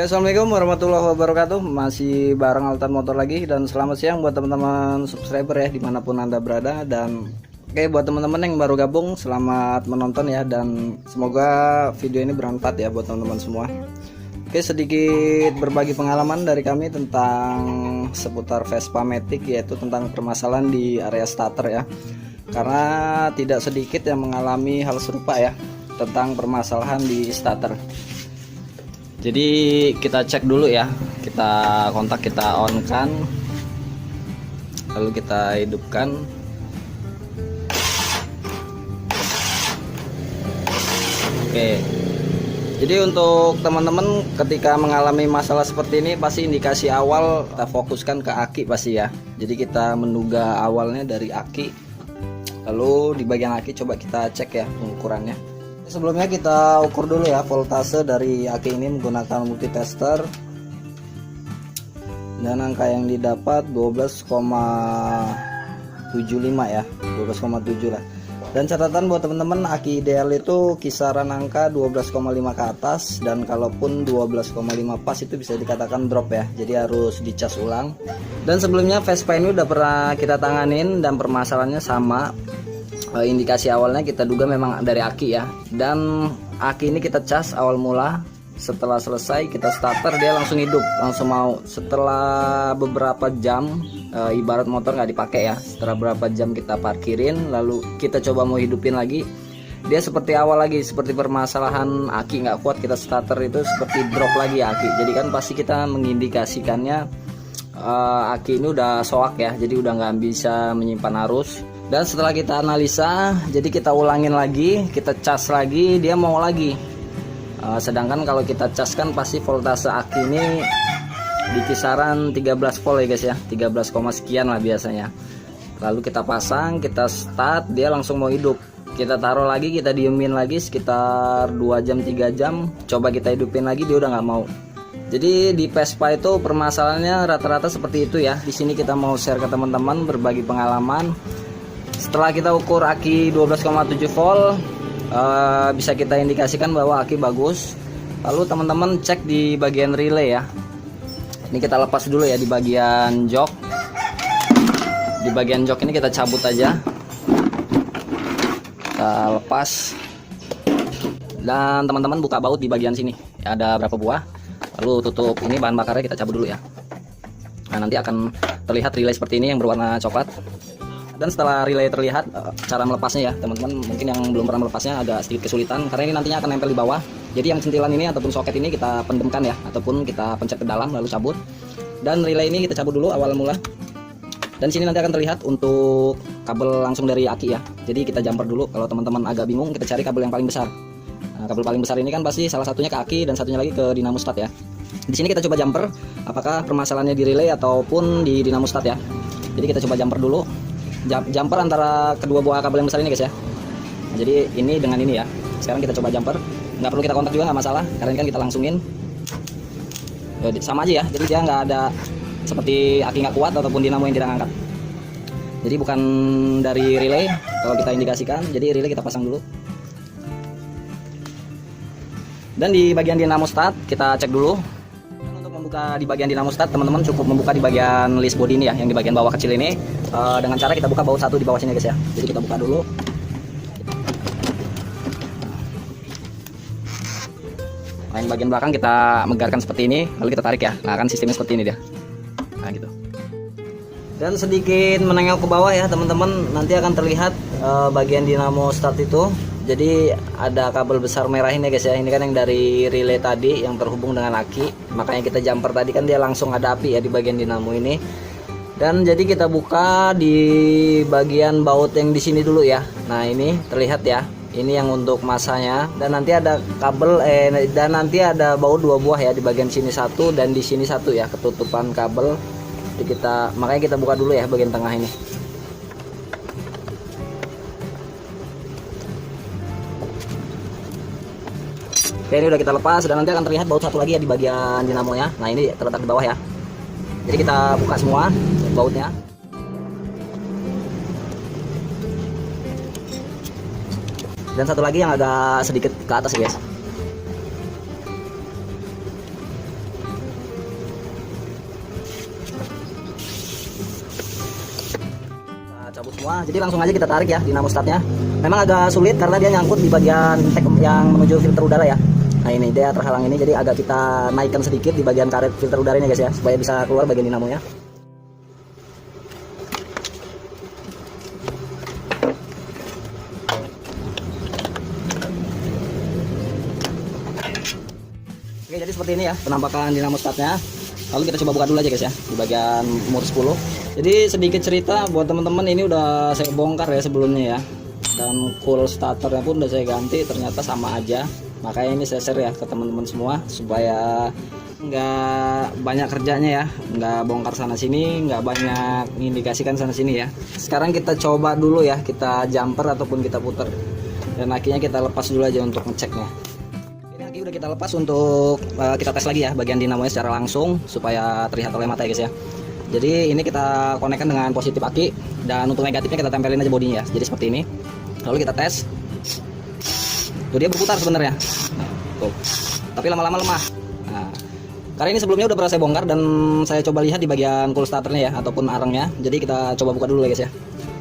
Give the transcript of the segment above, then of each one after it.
Assalamualaikum warahmatullahi wabarakatuh. Masih bareng Altan Motor lagi. Dan selamat siang buat teman-teman subscriber ya, dimanapun anda berada. Dan oke, buat teman-teman yang baru gabung, selamat menonton ya. Dan semoga video ini bermanfaat ya buat teman-teman semua. Oke, sedikit berbagi pengalaman dari kami tentang seputar Vespa Matic, yaitu tentang permasalahan di area starter ya. Karena tidak sedikit yang mengalami hal serupa ya, tentang permasalahan di starter. Jadi kita cek dulu ya, kita kontak, kita on kan, lalu kita hidupkan. Oke, jadi untuk teman-teman ketika mengalami masalah seperti ini, pasti indikasi awal kita fokuskan ke aki pasti ya. Jadi kita menduga awalnya dari aki, lalu di bagian aki coba kita cek ya ukurannya. Sebelumnya kita ukur dulu ya voltase dari aki ini menggunakan multitester, dan angka yang didapat 12,75 ya, 12,7 lah. Dan catatan buat teman-teman, aki ideal itu kisaran angka 12,5 ke atas, dan kalaupun 12,5 pas itu bisa dikatakan drop ya, jadi harus dicas ulang. Dan sebelumnya Vespa ini udah pernah kita tanganin dan permasalahannya sama. Indikasi awalnya kita duga memang dari aki ya, dan aki ini kita cas awal mula. Setelah selesai kita starter, dia langsung hidup, langsung mau. Setelah beberapa jam, ibarat motor nggak dipakai ya, setelah beberapa jam kita parkirin, lalu kita coba mau hidupin lagi, dia seperti awal lagi, seperti permasalahan aki nggak kuat, kita starter itu seperti drop lagi aki. Jadi kan pasti kita mengindikasikannya aki ini udah soak ya, jadi udah nggak bisa menyimpan arus. Dan setelah kita analisa, jadi kita ulangin lagi, kita cas lagi, dia mau lagi. Sedangkan kalau kita cas kan pasti voltase aki ini di kisaran 13 volt ya guys ya, 13, sekian lah biasanya. Lalu kita pasang, kita start, dia langsung mau hidup. Kita taruh lagi, kita diemin lagi sekitar 2 jam 3 jam, coba kita hidupin lagi, dia udah nggak mau. Jadi di Vespa itu permasalahannya rata-rata seperti itu ya. Di sini kita mau share ke teman-teman, berbagi pengalaman. Setelah kita ukur aki 12,7 volt, bisa kita indikasikan bahwa aki bagus. Lalu teman-teman cek di bagian relay ya. Ini kita lepas dulu ya di bagian jok. Di bagian jok ini kita cabut aja. Kita lepas. Dan teman-teman buka baut di bagian sini. Ya, ada berapa buah. Lalu tutup ini bahan bakarnya, kita cabut dulu ya. Nah, nanti akan terlihat relay seperti ini yang berwarna coklat. Dan setelah relay terlihat, cara melepasnya ya teman-teman, mungkin yang belum pernah melepasnya agak sedikit kesulitan karena ini nantinya akan nempel di bawah. Jadi yang sentilan ini ataupun soket ini kita pendemkan ya, ataupun kita pencet ke dalam lalu cabut. Dan relay ini kita cabut dulu awal mula. Dan sini nanti akan terlihat untuk kabel langsung dari aki ya. Jadi kita jumper dulu. Kalau teman-teman agak bingung, kita cari kabel yang paling besar. Nah, kabel paling besar ini kan pasti salah satunya ke aki dan satunya lagi ke dinamo start ya. Di sini kita coba jumper apakah permasalahannya di relay ataupun di dinamo start ya. Jadi kita coba jumper dulu. Jumper antara kedua buah kabel yang besar ini guys ya. Nah, jadi ini dengan ini ya. Sekarang kita coba jumper, nggak perlu kita kontak juga, nggak masalah karena ini kan kita langsungin. Sama aja ya, jadi dia nggak ada seperti aki nggak kuat ataupun dinamo yang tidak ngangkat. Jadi bukan dari relay kalau kita indikasikan. Jadi relay kita pasang dulu. Dan di bagian dinamo start kita cek dulu. Buka di bagian dinamo start, teman-teman cukup membuka di bagian list body ini ya, yang di bagian bawah kecil ini, dengan cara kita buka baut satu di bawah sini guys ya. Jadi kita buka dulu. Nah, yang bagian belakang kita megarkan seperti ini, lalu kita tarik ya. Nah, kan sistemnya seperti ini dia. Nah, gitu. Dan sedikit menengok ke bawah ya teman-teman, nanti akan terlihat bagian dinamo start itu. Jadi ada kabel besar merah ini guys ya. Ini kan yang dari relay tadi yang terhubung dengan aki. Makanya kita jumper tadi kan dia langsung ada api ya di bagian dinamo ini. Dan jadi kita buka di bagian baut yang di sini dulu ya. Nah, ini terlihat ya. Ini yang untuk masanya, dan nanti ada kabel dan nanti ada baut 2 buah ya, di bagian sini satu dan di sini satu ya, ketutupan kabel. Jadi makanya kita buka dulu ya bagian tengah ini. Oke, ini udah kita lepas dan nanti akan terlihat baut satu lagi ya di bagian dinamonya. Nah, ini terletak di bawah ya. Jadi kita buka semua bautnya. Dan satu lagi yang agak sedikit ke atas ya guys. Wah, jadi langsung aja kita tarik ya dinamo startnya. Memang agak sulit karena dia nyangkut di bagian tank yang menuju filter udara ya. Nah ini dia terhalang ini, jadi agak kita naikkan sedikit di bagian karet filter udaranya guys ya, supaya bisa keluar bagian dinamonya. Oke, jadi seperti ini ya penampakan dinamo startnya. Lalu kita coba buka dulu aja guys ya di bagian umur 10. Jadi sedikit cerita buat teman-teman, ini udah saya bongkar ya sebelumnya ya. Dan cool starternya pun udah saya ganti, ternyata sama aja. Makanya ini saya share ya ke teman-teman semua supaya nggak banyak kerjanya ya, nggak bongkar sana sini, nggak banyak mengindikasikan sana sini ya. Sekarang kita coba dulu ya, kita jumper ataupun kita putar. Dan akhirnya kita lepas dulu aja untuk ngeceknya. Udah kita lepas untuk kita tes lagi ya bagian dinamonya secara langsung supaya terlihat oleh mata ya guys ya. Jadi ini kita konekkan dengan positif aki, dan untuk negatifnya kita tempelin aja bodinya ya. Jadi seperti ini. Lalu kita tes. Tuh dia berputar sebenarnya. Tuh. Tapi lama-lama lemah. Nah, karena ini sebelumnya udah pernah saya bongkar dan saya coba lihat di bagian cool starternya ya ataupun arangnya. Jadi kita coba buka dulu ya guys ya.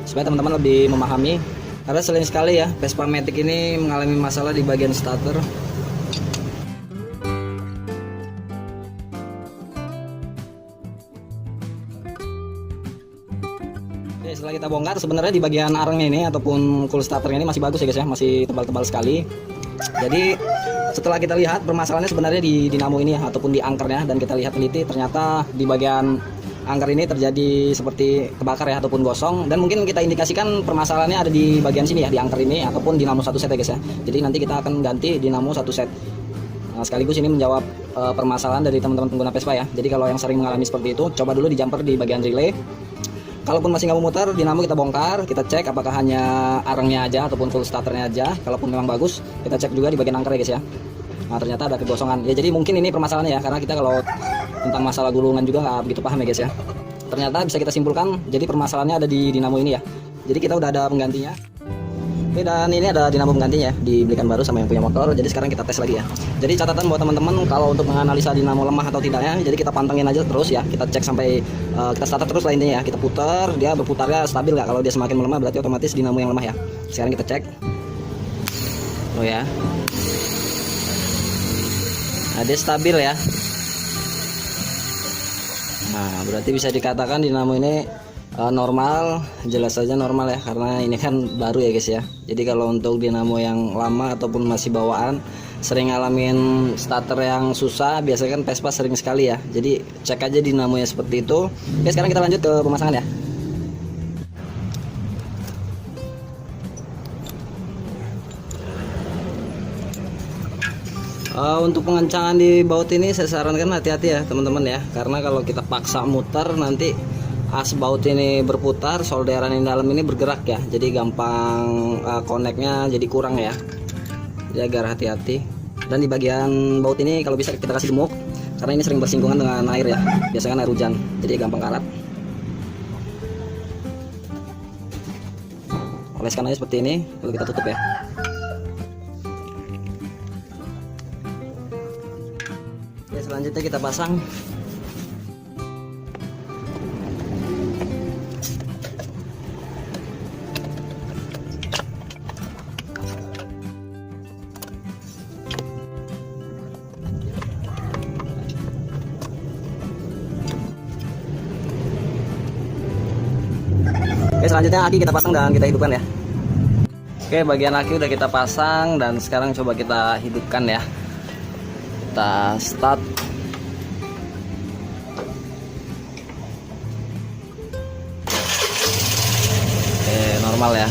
Supaya teman-teman lebih memahami. Karena sering sekali ya Vespa Matic ini mengalami masalah di bagian starter. Oke, setelah kita bongkar sebenarnya di bagian arangnya ini ataupun cool starternya ini masih bagus ya guys ya, masih tebal-tebal sekali. Jadi setelah kita lihat permasalahannya sebenarnya di dinamo ini ya, ataupun di angkernya, dan kita lihat teliti ternyata di bagian angker ini terjadi seperti kebakar ya ataupun gosong, dan mungkin kita indikasikan permasalahannya ada di bagian sini ya, di angker ini ataupun dinamo satu set ya guys ya. Jadi nanti kita akan ganti dinamo satu set. Nah, sekaligus ini menjawab permasalahan dari teman-teman pengguna Vespa ya. Jadi kalau yang sering mengalami seperti itu, coba dulu di jumper di bagian relay. Kalaupun masih nggak mau muter, dinamo kita bongkar, kita cek apakah hanya arangnya aja ataupun full starternya aja. Kalaupun memang bagus, kita cek juga di bagian angker ya guys ya. Nah ternyata ada kegosongan. Ya jadi mungkin ini permasalahannya ya, karena kita kalau tentang masalah gulungan juga nggak begitu paham ya guys ya. Ternyata bisa kita simpulkan, jadi permasalahannya ada di dinamo ini ya. Jadi kita udah ada penggantinya. Oke, dan ini ada dinamo penggantinya, dibelikan baru sama yang punya motor. Jadi sekarang kita tes lagi ya. Jadi catatan buat teman-teman kalau untuk menganalisa dinamo lemah atau tidaknya, jadi kita pantengin aja terus ya. Kita cek sampai kita starter terus lah intinya ya. Kita putar, dia berputarnya stabil nggak? Kalau dia semakin melemah berarti otomatis dinamo yang lemah ya. Sekarang kita cek. Oh ya. Nah, dia stabil ya. Nah, berarti bisa dikatakan dinamo ini normal, jelas saja normal ya, karena ini kan baru ya guys ya. Jadi kalau untuk dinamo yang lama ataupun masih bawaan, sering ngalamin starter yang susah, biasanya kan Vespa sering sekali ya. Jadi cek aja dinamonya seperti itu. Oke, sekarang kita lanjut ke pemasangan ya. Untuk pengencangan di baut ini saya sarankan hati-hati ya teman-teman ya, karena kalau kita paksa muter nanti as baut ini berputar, solderan yang dalam ini bergerak ya, jadi gampang koneknya jadi kurang ya. Jadi agar hati-hati. Dan di bagian baut ini kalau bisa kita kasih gemuk, karena ini sering bersinggungan dengan air ya, biasanya kan air hujan, jadi gampang karat. Oleskan aja seperti ini, lalu kita tutup ya. Oke, selanjutnya kita pasang. Oke, selanjutnya aki kita pasang dan kita hidupkan ya. Oke, bagian aki udah kita pasang dan sekarang coba kita hidupkan ya. Kita start. Oke, normal ya.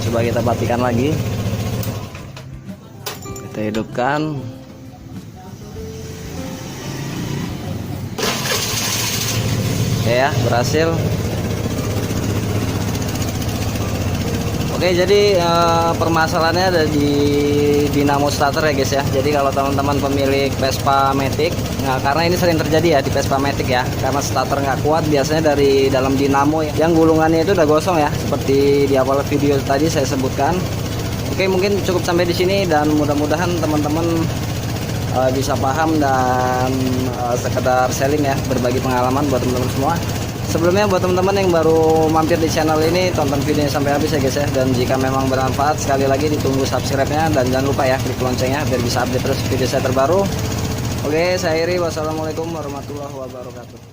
Coba kita matikan lagi. Kita hidupkan. Oke ya, berhasil. Oke, jadi permasalahannya ada di dinamo starter ya guys ya. Jadi kalau teman-teman pemilik Vespa Matic, nah karena ini sering terjadi ya di Vespa Matic ya, karena starter nggak kuat biasanya dari dalam dinamo yang gulungannya itu udah gosong ya, seperti di awal video tadi saya sebutkan. Oke, mungkin cukup sampai di sini dan mudah-mudahan teman-teman bisa paham dan sekedar sharing ya, berbagi pengalaman buat teman-teman semua. Sebelumnya buat teman-teman yang baru mampir di channel ini, tonton videonya sampai habis ya guys ya. Dan jika memang bermanfaat, sekali lagi ditunggu subscribe-nya dan jangan lupa ya klik loncengnya biar bisa update terus video saya terbaru. Oke, saya Iri. Wassalamualaikum warahmatullahi wabarakatuh.